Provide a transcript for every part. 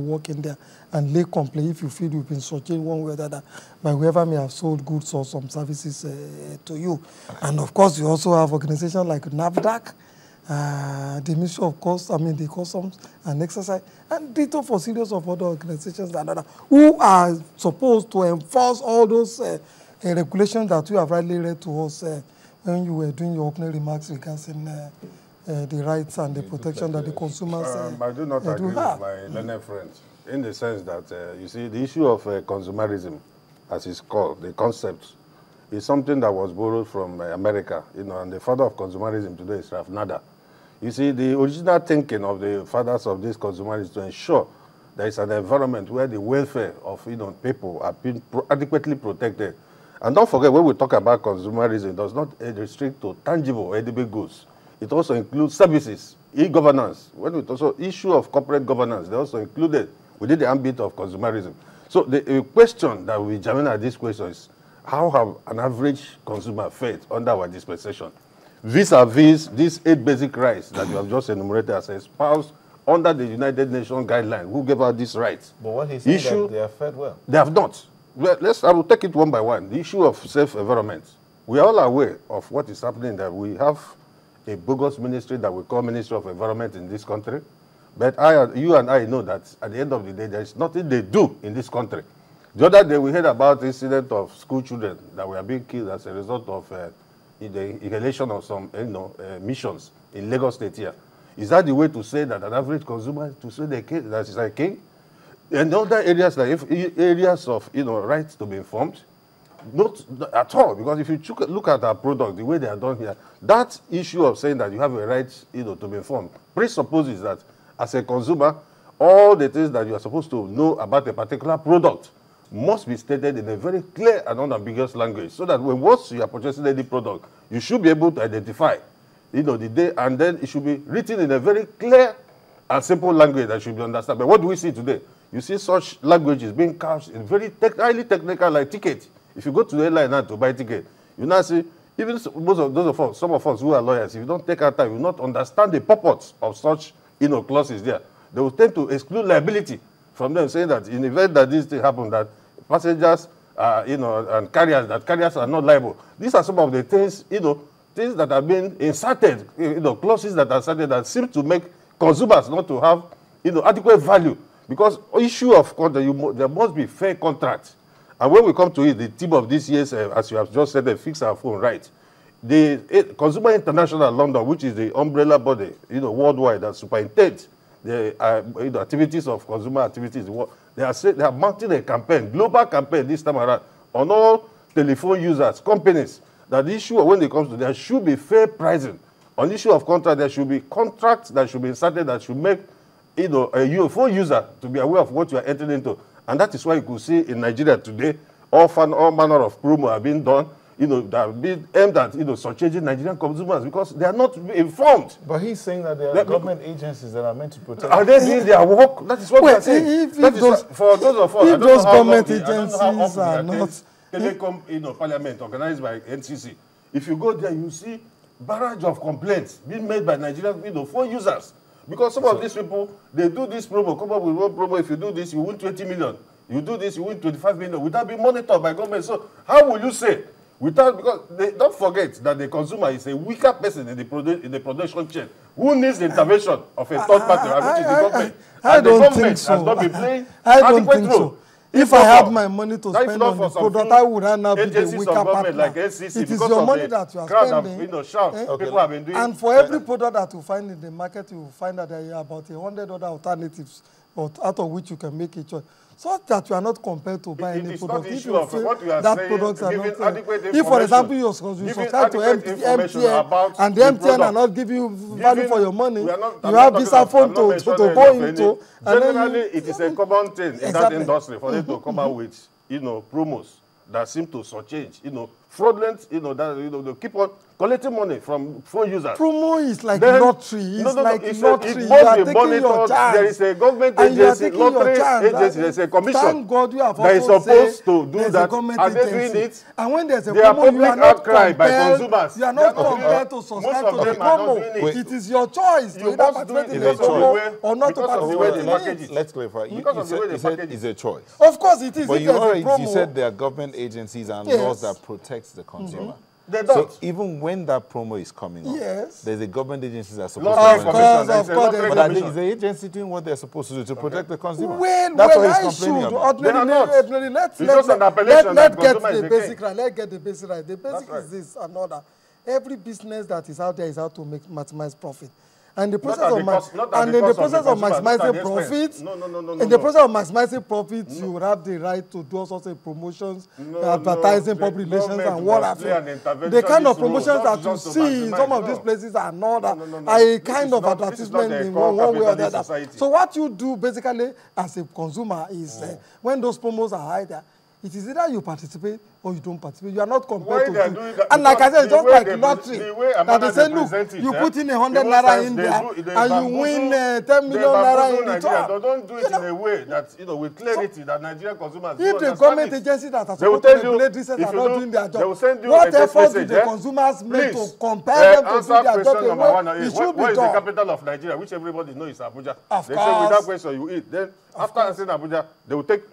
work in there and lay complaint if you feel you've been shortchanged one way or the other by whoever may have sold goods or some services to you. And of course, you also have organizations like NAFDAC, the Ministry of the Customs and Exercise, and ditto for series of other organizations and other who are supposed to enforce all those regulations that you have rightly read to us when you were doing your opening remarks regarding the rights and the protection that the consumers I do not agree with my learned friends in the sense that, you see, the issue of consumerism, as it's called, the concept, is something that was borrowed from America, and the father of consumerism today is Ralph Nader. You see, the original thinking of the fathers of this consumerism is to ensure there is an environment where the welfare of people are being adequately protected. And don't forget, when we talk about consumerism, it does not restrict to tangible edible goods. It also includes services, e-governance. When we also issue of corporate governance, they also included within the ambit of consumerism. So the question that we examine at this question is, how have an average consumer fared under our dispensation? Vis-a-vis these 8 basic rights that you have just enumerated as espoused under the United Nations guideline, who gave out these rights? But what he said that they have fared well. They have not. Well, I will take it one by one. The issue of safe environment. We are all aware of what is happening, that we have a bogus ministry that we call Ministry of Environment in this country. But you and I know that at the end of the day, there is nothing they do in this country. The other day, we heard about the incident of school children that were being killed as a result of the inhalation of some missions in Lagos State here. Is that the way to say that an average consumer, to say that is a king? And other areas, like areas of rights to be informed, not at all. Because if you look at our product, the way they are done here, that issue of saying that you have a right to be informed presupposes that as a consumer, all the things that you are supposed to know about a particular product must be stated in a very clear and unambiguous language, so that once you are purchasing any product, you should be able to identify, the day, and then it should be written in a very clear and simple language that should be understood. But what do we see today? You see such languages being couched in very highly technical, like ticket. If you go to the airline now to buy ticket, you now see, even most of those of us, some of us who are lawyers, if you don't take our time, you will not understand the purport of such, clauses there. They will tend to exclude liability from them, saying that in the event that this thing happens, that passengers, and carriers are not liable. These are some of the things, things that have been inserted, clauses that are inserted that seem to make consumers not to have, adequate value. Because issue of contract, there must be fair contract. And when we come to it, the theme of this year's, as you have just said, fix our phone right. The Consumer International London, which is the umbrella body, worldwide that superintends the activities of consumer activities, they are mounting a campaign, global campaign this time around, on all telephone users, companies, that the issue when it comes to there should be fair pricing. On the issue of contract, there should be contracts that should be inserted that should make a phone user to be aware of what you are entering into. And that is why you could see in Nigeria today, all manner of promo are being done, that are being aimed at, surcharging Nigerian consumers because they are not informed. But he's saying that there are government agencies that are meant to protect. Are they doing their work? That is what we are saying. For those of us, if those government agencies are not Telecom, Parliament organized by NCC. If you go there, you see barrage of complaints being made by Nigerian phone users. Because some of these people, they do this promo, come up with one promo, if you do this, you win 20 million. You do this, you win 25 million, without being monitored by government. So how will you say, because don't forget that the consumer is a weaker person in the production chain who needs the intervention of a third party, which is the government. I don't think so. Has not been playing I don't think so. If I have my money to That is spend not on for the some product, I would not be the agencies weaker of government partner. like NCC, It is because your of money the that you are crowd spending. People have been doing. And for every product that you find in the market, you will find that there are about 100 other alternatives, out of which you can make a choice. So that you are not compelled to buy any product. If you feel that products are not if, for example, you subscribe to MTN and the MTN are not giving you value for your money, you have this phone to go into. Generally, it is a common thing in that industry for them to come out with, promos that seem to surcharge, fraudulent, that, they keep on collecting money from phone users. Promo is like Then- lottery. It's like it's lottery. it You must are be taking monitored. your chance. There is a government And you are agency, taking your lottery chance. agency, there's a commission Thank God you have that is also supposed said to do there's a that. government Are they agency. doing it? And when there's a There are promo, you public are not outcry by compelled. consumers. You are They are not not compelled to most subscribe of to the them are not promo. doing it. It is your choice to You either must do participate it in because the of the promo way- or not to because of the way participate they in package it. it. Let's clarify. Because of the way they You said package it's it. a choice. Of course it is. But If you there's a already promo, you said there are government agencies and Yes. laws that protects the consumer. They So don't. even when that promo is coming up, Yes. there's a government agency that's supposed Lottery to Of monitor. course, commission, of there's a course, lottery But I think commission. it's the agency doing what they're supposed to do to protect the consumer. Well, That's well, what I he's complaining should. about. They are not. Ordinarily, let's It's just an appellation let that get consumer is the again. basic right. Let's get the basic right. The basic right. is this and order. Every business that is out there is out to maximize profit. And the process at of the ma- cost- not at and the in the cost of process the of consumer, not at maximizing the expense. profit, No, in the process of maximizing profit, you would have the right to do all sorts of promotions, advertising, the public relations, government and what must have play an you. interventionist The kind of role, promotions not that you just to see in some maximize, of these no. places are not No, a This kind is of not- this is not advertisement a in core one way or the capitalist other. society. So what you do basically as a consumer is when those promos are either, it is either you participate or you don't participate. You are not Why compelled they are to doing do. that? And like I said, Because just the way like they lottery, the way that they Amana say, they look, present it, you put in 100 most naira times in they there, do- they and you bamboozle- win 10 they million naira bamboozle in Nigeria. return. They don't do it You know, in a way that, with clarity that Nigerian consumers do if the understand government it. agencies that are They will supposed to tell you, regulate this if are you not do- doing their they will job, send you what a text effort do message, the consumers make Please, to compel them to answer do their question job the number way one. it What should be is the done? capital of Nigeria, which everybody knows is Abuja? Of They say course. without question you eat. Then after answering Abuja, they will take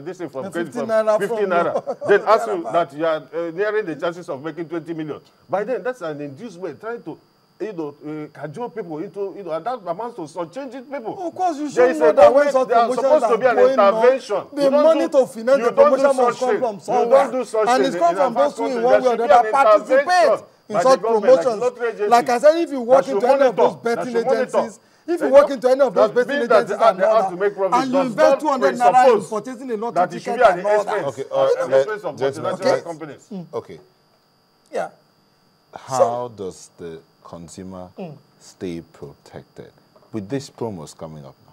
this thing from The credit 50 from naira 50 from naira. your- Then ask you that you are nearing the chances of making 20 million. By then, that's an induced way trying to cajole people into, and that amounts to some changing people. Of course, you There should is know a that when government- such there are promotions supposed are to be an going on, intervention. the You don't money do- to finance you the don't do promotion must such come thing. from You somewhere. don't do such And thing it's in come a from those fast who in country. one There way or should the be other an participate intervention in by such the government, like promotions. lottery agency. Like I said, if you walk That into should any of those monitor. betting That should monitor. agencies, if you They walk don't- into any of those that betting means that agencies they have to and make profit. and you Does invest not 200 naira in presuppose purchasing a lottery that it should ticket be at and the all that. expense. Okay, At the expense of gentlemen, multinational let's- companies. Okay. Yeah. How does the consumer stay protected with these promos coming up now?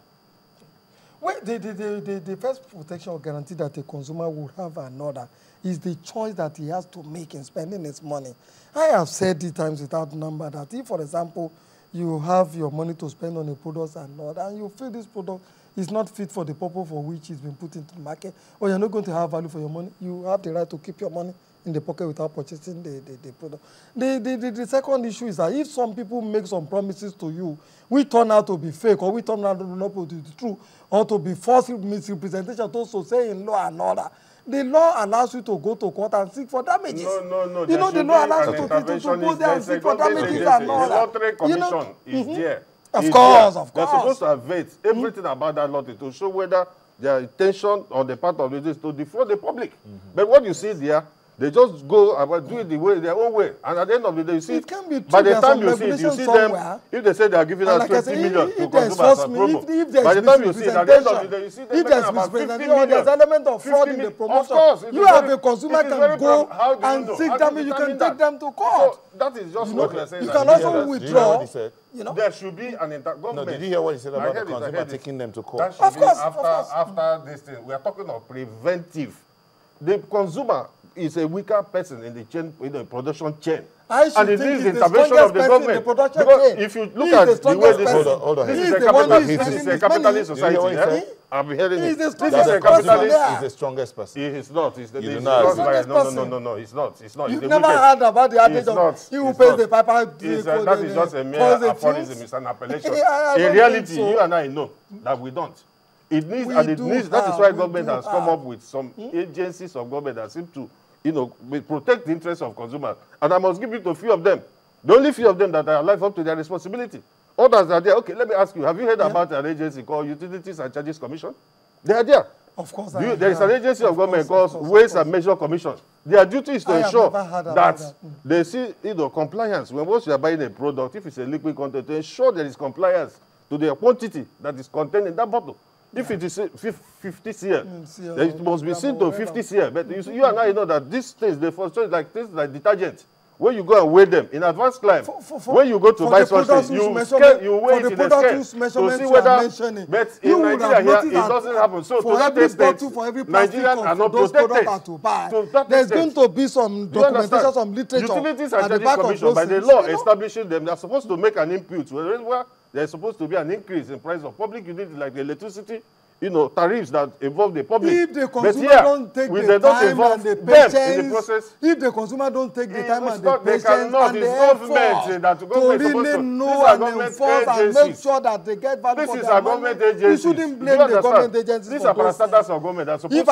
Well, the first protection or guarantee that a consumer will have another is the choice that he has to make in spending his money. I have said it times without number that if, for example, you have your money to spend on a product and not, and you feel this product is not fit for the purpose for which it's been put into the market, or you're not going to have value for your money, you have the right to keep your money in the pocket without purchasing the product. The second issue is that if some people make some promises to you, we turn out to be fake, or we turn out to not be true, or to be false misrepresentation, to say in law and order, the law allows you to go to court and seek for damages. No. You know, the law allows you to go there and seek for damages and all The that. lottery commission is there. Of Is course, there. of They're course. supposed to have everything about that lottery to show whether their intention on the part of it is to defraud the public. But what you see there, they just go about do it their own way. And at the end of the day, you see, It can be true. by the There's time some you see it, you regulation see somewhere. them, if they say they are giving And out like I 20 say, million if to there's consumers as false, promo, if there's by the time you see it, at the end of the day, you see them if there's making about 50 misrepresentation or there's million. element of fraud 50 in the million. promotion, Of course, it you is have very- a consumer it is can very go how do you and know? seek How do you damage. You can determine take that? them to court. So that is just You what know, we are saying. you that can did also hear that? Do you hear what withdraw. he said? You know, There should be an intergovernment. No, did you hear what he said I about the heard it, I consumer heard it. taking them to That court? should Of be course, of course. after this thing. We are talking of preventive. The consumer is a weaker person in the chain, in the production chain. I should And it think needs he's the intervention strongest of the person in government. the production Because chain. if you look He's at the the way strongest this person. Hold on. this He's is a the one who is capitalist, this is spending a his money. capitalist Did you hear what he society. said? I'm hearing He's it. the This strongest is a person capitalist. there. He's the strongest person. He is not. He's the, You he's do not not agree. like, Strongest no. He's not. He's not. You've He's the never weakest. heard about the adage He's of not. he who He's pays not. the piper. That is just a mere calls the aphorism. tunes. It's an appellation. I In don't reality, think so. you and I know that we don't. It needs, We and it do needs. That is have, why we government do has come have. up with some agencies of government that seem to, protect the interests of consumers. And I must give it to a few of them. The only few of them that are alive up to their responsibility. Others are there. Okay, let me ask you: have you heard about an agency called Utilities and Charges Commission? They are there. Of course, There is an agency of government called Waste and Measure Commission. Their duty is to I have ensure never heard about that that. they see compliance. When once you are buying a product, if it's a liquid content, to ensure there is compliance to the quantity that is contained in that bottle. If it is 50 cl, then it must be seen to 50 cl. But you and I know that these things, they frustrate like things like detergent when you go and weigh them in advanced climb, when you go to buy something, you weigh it in the scale to see whether. But in Nigeria here, it doesn't happen. So to that extent, Nigerians are not protected. There's going to be some documentation, some literature. Utilities and Trading Commission, by the law establishing them, they're supposed to make an input where there's supposed to be an increase in price of public utilities like the electricity, tariffs that involve the public. If the consumer don't take the time and the patience, in the process, if the consumer don't take the time and the patience and the effort to really know and enforce and make sure that they get value for their money, we shouldn't blame the government agencies. These are parastatals of government that are supposed